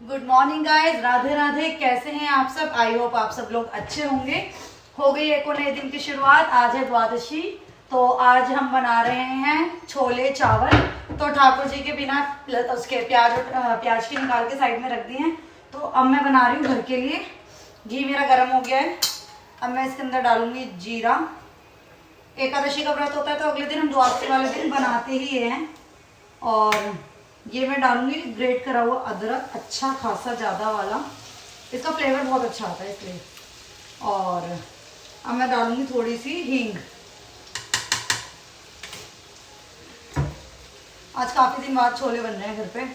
Good morning guys, Radhe Radhe. कैसे हैं आप सब? आई होप आप सब लोग अच्छे होंगे। हो गई एक और नए दिन की शुरुआत। आज है द्वादशी, तो आज हम बना रहे हैं छोले चावल। तो ठाकुर जी के बिना उसके प्याज की निकाल के साइड में रख दिए हैं। तो अब मैं बना रही हूँ घर के लिए। घी मेरा गर्म हो गया है। अब मैं इसके अंदर डालूंगी जीरा। एकादशी का व्रत होता है तो अगले दिन हम द्वादशी वाले दिन बनाते ही हैं। और ये मैं डालूंगी ग्रेट करा हुआ अदरक, अच्छा खासा ज़्यादा वाला। इसका फ्लेवर बहुत अच्छा आता है इसलिए। और अब मैं डालूंगी थोड़ी सी हींग। आज काफ़ी दिन बाद छोले बन रहे हैं घर पे।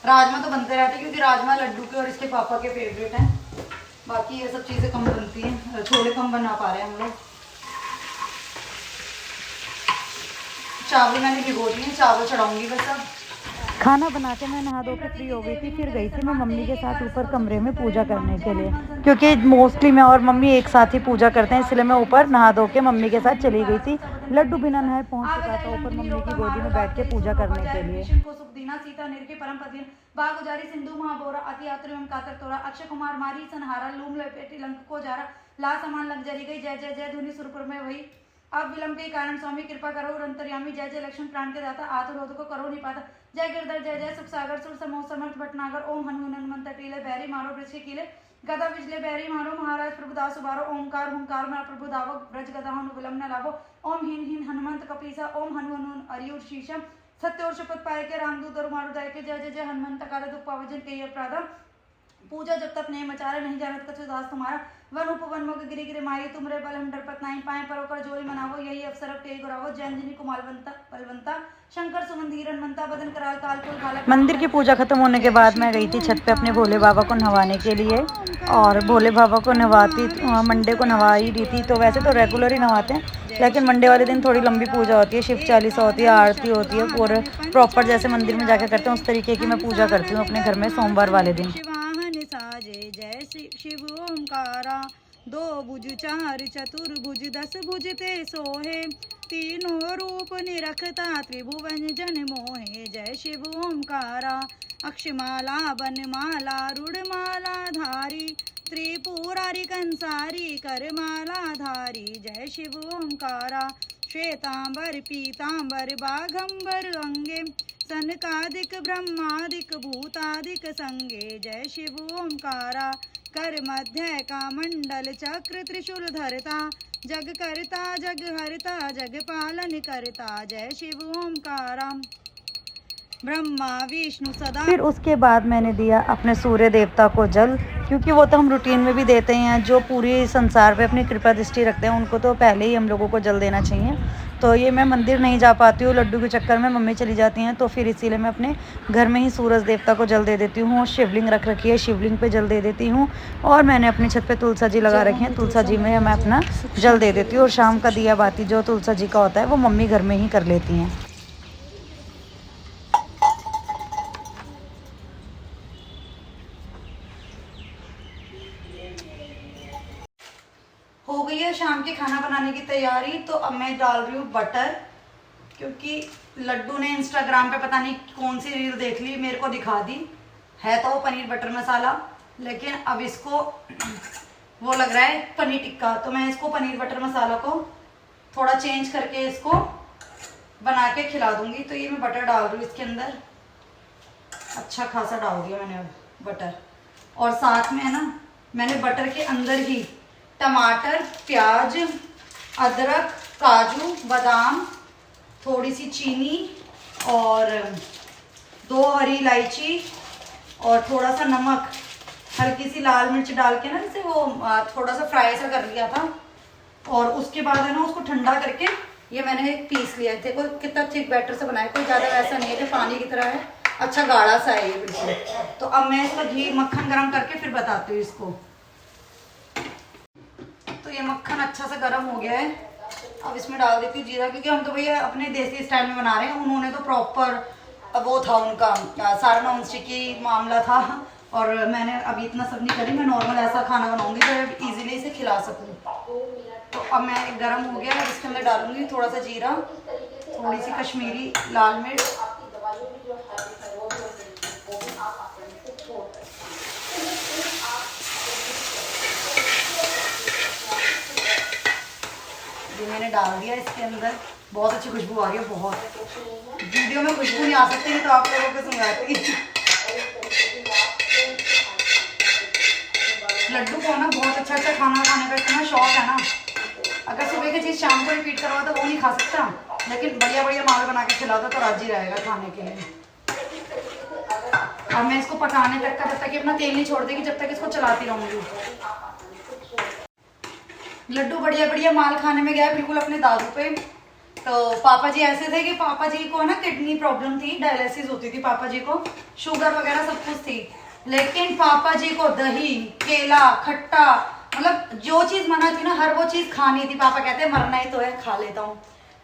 राजमा तो बनते रहते हैं क्योंकि राजमा लड्डू के और इसके पापा के फेवरेट हैं। बाकी ये सब चीज़ें कम बनती हैं, छोले कम बना पा रहे हैं हम लोग। चावल मैंने भिगो दिए, चावल चढ़ाऊंगी बस अब। खाना बना के मैं नहा धो के फ्री हो गई थी। फिर गई थी मैं मम्मी के साथ ऊपर कमरे में पूजा करने के लिए, क्योंकि मोस्टली मैं और मम्मी एक साथ ही पूजा करते हैं, इसलिए मैं ऊपर नहा धो के मम्मी के साथ चली गई थी। लड्डू बिना नहाए पहुंच चुका था ऊपर मम्मी की गोदी में बैठ के पूजा करने के लिए। सीता निर्के परम पदिन बाग उजारी सिंधु महाबोरा अति यात्री एवं कातर तोरा अक्षय कुमार मारी सनहारा लूम लपेटी लंक को जारा ला समान लग जरी गई जय जय जय धुनि सुरपुर में वही अब विलंब के कारण स्वामी कृपा करो अंतर्यामी जय जय लक्ष्मण प्राण के दाता आतुरोध को करो निपाता जय गिरधर जय जय सुख सागर सुर समोह समर्थ भटनागर ओम हनुमंत टीले बैरी मारो वृक्ष कीले गदा बिजले बैरी मारो महाराज प्रभुदास उबारो ओमकार हुंकार मरा प्रभु दावक ब्रज गदा हनु विलंब न लाभो ओम हिन हिन हनुमंत कपीसा ओम हनुमन अरियुर शीशम सत्य और शपथ पाए के रामदूत और मारुदय के जय जय जय हनुमंत काल दुख पावजन के अपराधा पूजा जब तक नहीं मचारा नहीं जानत कछु दास तुम्हारा वन उपवन मुख गिरी गिरी माई तुमरे बल हम डरपत नहीं पाए परोकर जोरी मनावो यही अवसर पे गुरावो जैनजिनी कुमालवंता बलवंता शंकर सुमन धीरन मंता बदन कराल काल कुल काला। मंदिर की पूजा खत्म होने के बाद मैं गई थी छत पे अपने भोले बाबा को नहवाने के लिए। और भोले बाबा को नहवाती मंडे को नहवा ही रही थी। तो वैसे तो रेगुलर ही नहवाते हैं, लेकिन मंडे वाले दिन थोड़ी लंबी पूजा होती है, शिव चालीसा होती है, आरती होती है, और प्रॉपर जैसे मंदिर में जाकर करते हैं उस तरीके की मैं पूजा करती हूँ अपने घर में सोमवार वाले दिन। साजे जय शिव ओंकारा दो भुज चार चतुर्भुज दस भुज ते सोहे तीनों रूप निरखता त्रिभुवन जन मोहे जय शिव ओंकारा अक्षमाला बनमाला रुड़माला धारी त्रिपुरारी कंसारी करमाला धारी जय शिव ओंकारा श्वेतांबर पीतांबर बाघंबर अंगे सनकादिक ब्रह्मादिक भूतादिक संगे जय शिव ओंकारा कर मध्य का मंडल चक्र त्रिशूल धरता जग करता जग हरता जग पालन करता जय शिव ओंकारा ब्रह्मा विष्णु सदा। फिर उसके बाद मैंने दिया अपने सूर्य देवता को जल, क्योंकि वो तो हम रूटीन में भी देते हैं। जो पूरी संसार पे अपनी कृपा दृष्टि रखते हैं उनको तो पहले ही हम लोगों को जल देना चाहिए। तो ये मैं मंदिर नहीं जा पाती हूँ लड्डू के चक्कर में, मम्मी चली जाती हैं, तो फिर इसीलिए मैं अपने घर में ही सूरज देवता को जल दे देती हूँ। शिवलिंग रख रखी है, शिवलिंग पे जल दे देती हूँ। और मैंने अपनी छत पे तुलसा जी लगा रखी है, तुलसा जी में मैं अपना जल दे देती हूँ। और शाम का दिया बाती जो तुलसा जी का होता है वो मम्मी घर में ही कर लेती हैं। हो गई है शाम के खाना बनाने की तैयारी। तो अब मैं डाल रही हूँ बटर, क्योंकि लड्डू ने इंस्टाग्राम पे पता नहीं कौन सी रील देख ली, मेरे को दिखा दी है तो वो पनीर बटर मसाला, लेकिन अब इसको वो लग रहा है पनीर टिक्का। तो मैं इसको पनीर बटर मसाला को थोड़ा चेंज करके इसको बना के खिला दूंगी। तो ये मैं बटर डाल रही हूँ इसके अंदर, अच्छा खासा डाल दिया मैंने अब बटर। और साथ में है ना, मैंने बटर के अंदर ही टमाटर, प्याज, अदरक, काजू, बादाम, थोड़ी सी चीनी और 2 हरी इलायची और थोड़ा सा नमक, हल्की सी लाल मिर्च डाल के ना जैसे वो थोड़ा सा फ्राई सा कर लिया था। और उसके बाद है ना उसको ठंडा करके ये मैंने पीस लिया। देखो कितना थिक बैटर से बनाया, कोई ज़्यादा वैसा नहीं है कि पानी की तरह है, अच्छा गाढ़ा सा है ये बिल्कुल। तो अब मैं इसका घी मक्खन गरम करके फिर बताती हूँ इसको। तो ये मक्खन अच्छा सा गर्म हो गया है, अब इसमें डाल देती हूँ जीरा, क्योंकि हम तो भैया अपने देसी स्टाइल में बना रहे हैं। उन्होंने तो प्रॉपर वो था उनका सारा नॉन स्टिकी मामला था, और मैंने अभी इतना सब नहीं करी। मैं नॉर्मल ऐसा खाना बनाऊंगी जो इजीली इसे खिला सकूँ। तो अब मैं गर्म हो गया, इसके अंदर डालूंगी थोड़ा सा जीरा, थोड़ी सी कश्मीरी लाल मिर्च, मैंने डाल दिया इसके अंदर। बहुत अच्छी खुशबू आ रही है, बहुत। वीडियो में खुशबू नहीं आ सकती तो आप लोगों को सुनाती। लड्डू को ना बहुत अच्छा अच्छा खाना खाने का इतना शौक है ना, अगर सुबह की चीज़ शाम को रिपीट करवा तो वो नहीं खा सकता, लेकिन बढ़िया बढ़िया माल बना के खिलाता तो राजी रहेगा खाने के लिए। अब मैं इसको पकाने तक का, जब तक अपना तेल नहीं छोड़ देगी, जब तक इसको चलाती रहूंगी। लड्डू बढ़िया बढ़िया माल खाने में गया बिल्कुल अपने दादू पे। तो पापा जी ऐसे थे कि पापा जी को ना किडनी प्रॉब्लम थी, डायलिसिस होती थी पापा जी को, शुगर वगैरह सब कुछ थी, लेकिन पापा जी को दही, केला, खट्टा, मतलब जो चीज मना थी ना हर वो चीज खानी थी। पापा कहते मरना ही तो है, खा लेता हूँ।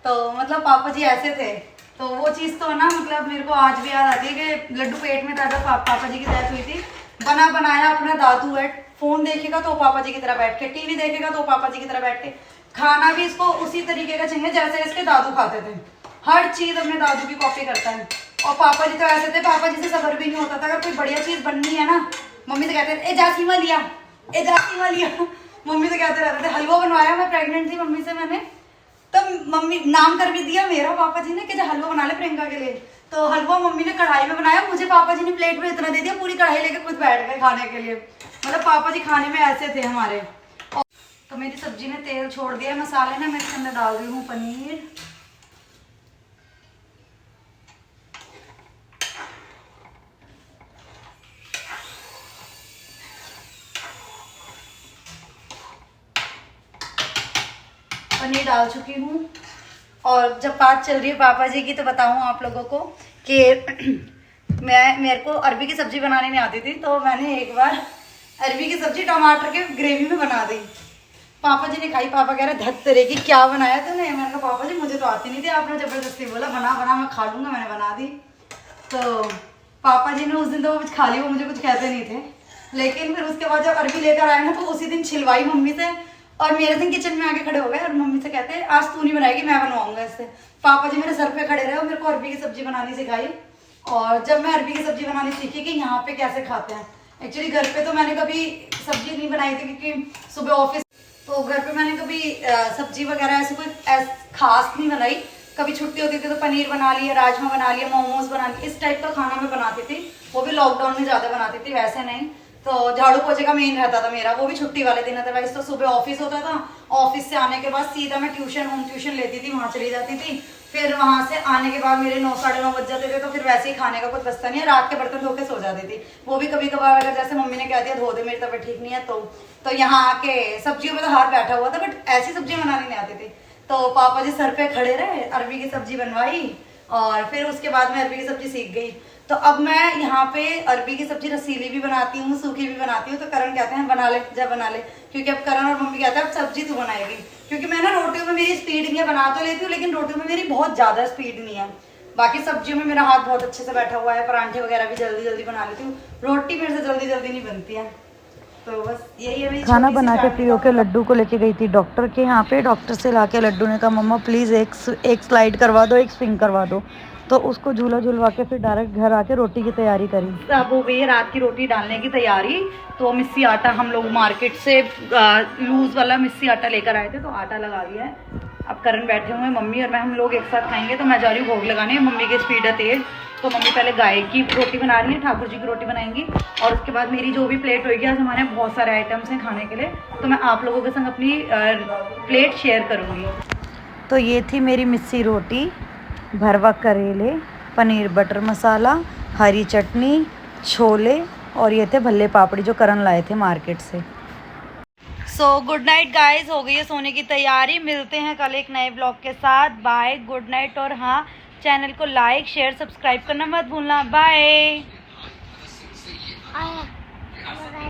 तो मतलब पापा जी ऐसे थे। तो वो चीज तो ना मतलब मेरे को आज भी याद आती है कि लड्डू पेट में था जब पापा जी की डेथ हुई थी। बना बनाया अपना दादू है, फोन देखेगा तो पापा जी की तरह बैठ के, टीवी देखेगा तो पापा जी की तरह बैठ के, खाना भी इसको उसी तरीके का चाहिए जैसे इसके दादू खाते थे। हर चीज अपने दादू की कॉपी करता है। और पापा जी तो ऐसे थे, पापा जी से सबर भी नहीं होता था। अगर कोई बढ़िया चीज बननी है ना, मम्मी से कहते थे ए जा सीमा लिया, ए जा सीमा लिया। मम्मी से कहते रहते थे। हलवा बनवाया, मैं प्रेग्नेंट थी, मम्मी से मैंने, तब मम्मी नाम कर भी दिया मेरा पापा जी ने कि हलवा बना ले प्रियंका के लिए। तो हलवा मम्मी ने कढ़ाई में बनाया, मुझे पापा जी ने प्लेट में इतना दे दिया, पूरी कढ़ाई लेके खुद बैठ गए खाने के लिए। मतलब पापा जी खाने में ऐसे थे हमारे। तो मेरी सब्जी ने तेल छोड़ दिया, मसाले ने मैं इसके अंदर डाल रही हूँ पनीर। पनीर डाल चुकी हूँ। और जब बात चल रही है पापा जी की, तो बताऊँ आप लोगों को कि मेरे को अरबी की सब्जी बनाने नहीं आती थी, तो मैंने एक बार अरबी की सब्जी टमाटर के ग्रेवी में बना दी। पापा जी ने खाई, पापा कह रहे धत तेरे की क्या बनाया तूने। मैंने कहा पापा जी मुझे तो आती नहीं थी, आपने जबरदस्ती बोला बना बना मैं खा लूंगा, मैंने बना दी। तो पापा जी ने उस दिन तो वो कुछ खा ली, वो मुझे कुछ कहते नहीं थे। लेकिन फिर उसके बाद जब अरबी लेकर आए ना, तो उसी दिन छिलवाई मम्मी से, और मेरे दिन किचन में आके खड़े हो गए और मम्मी से कहते आज तू नहीं बनाएगी, मैं बनवाऊंगा इससे। पापा जी मेरे सर पे खड़े रहे और मेरे को अरबी की सब्जी बनानी सिखाई। और जब मैं अरबी की सब्जी बनानी सीखी कि यहाँ पे कैसे खाते हैं, एक्चुअली घर पे तो मैंने कभी सब्जी नहीं बनाई थी, क्योंकि सुबह ऑफिस, तो घर पे मैंने कभी सब्जी वगैरह ऐसे कोई खास नहीं बनाई। कभी छुट्टी होती थी तो पनीर बना लिया, राजमा बना लिया, मोमोज बना लिया, इस टाइप का खाना मैं बनाती थी। वो भी लॉकडाउन में ज्यादा बनाती थी, वैसे नहीं। तो झाड़ू पोछे का मेन रहता था मेरा, वो भी छुट्टी वाले दिन। अदरवाइज तो सुबह ऑफिस होता था, ऑफिस से आने के बाद सीधा मैं ट्यूशन, होम ट्यूशन लेती थी, वहाँ चली जाती थी। फिर वहां से आने के बाद मेरे 9 साढ़े 9 बज जाते थे, तो फिर वैसे ही खाने का कुछ बचता नहीं है। रात के बर्तन धो के सो जाती थी, वो भी कभी कभार, अगर जैसे मम्मी ने कह दिया धो दे मेरी तबीयत ठीक नहीं है तो यहाँ आके सब्जियों में तो हाथ बैठा हुआ था, बट ऐसी सब्जियां बनानी नहीं आती थी। तो पापा जी सर पे खड़े रहे, अरबी की सब्जी बनवाई, और फिर उसके बाद मैं अरबी की सब्जी सीख गई। तो अब मैं यहाँ पे अरबी की सब्जी रसीली भी बनाती हूँ, सूखी भी बनाती हूँ। तो करण कहते हैं बना ले जा बना ले, क्योंकि अब करण और मम्मी कहते हैं अब सब्जी तू बनाएगी। क्योंकि मैं ना रोटियों में मेरी स्पीड नहीं है, बना तो लेती हूँ लेकिन रोटियों में मेरी बहुत ज्यादा स्पीड नहीं है। बाकी सब्जियों में मेरा हाथ बहुत अच्छे से बैठा हुआ है, परांठे वगैरह भी जल्दी जल्दी बना लेती हूँ, रोटी मेरे से जल्दी जल्दी नहीं बनती है। तो बस यही है मेरी खाना बना के प्रियो के लड्डू को लेके गई थी डॉक्टर के यहाँ पे। डॉक्टर से लाके लड्डू ने कहा मम्मा प्लीज़ एक स्लाइड करवा दो, एक स्विंग करवा दो। तो उसको झूला झुलवा के फिर डायरेक्ट घर आके रोटी की तैयारी करी। अब हो गई है रात की रोटी डालने की तैयारी। तो मिस्सी आटा हम लोग मार्केट से लूज वाला मिस्सी आटा लेकर आए थे, तो आटा लगा लिया है। अब करण बैठे हुए हैं, मम्मी और मैं, हम लोग एक साथ खाएंगे। तो मैं जा रही हूँ भोग लगाने, मम्मी की स्पीड है तेज। तो मम्मी पहले गाय की रोटी बना रही है, ठाकुर जी की रोटी बनाएंगी, और उसके बाद मेरी जो भी प्लेट होगी, आज हमारे बहुत सारे आइटम्स हैं खाने के लिए, तो मैं आप लोगों के संग अपनी प्लेट शेयर करूँगी। तो ये थी मेरी मिस्सी रोटी, भरवा करेले, पनीर बटर मसाला, हरी चटनी, छोले, और ये थे भल्ले पापड़ी जो करण लाए थे मार्केट से। सो गुड नाइट गाइस, हो गई है सोने की तैयारी। मिलते हैं कल एक नए ब्लॉग के साथ। Bye, good night. और हाँ, चैनल को लाइक शेयर सब्सक्राइब करना मत भूलना। बाय।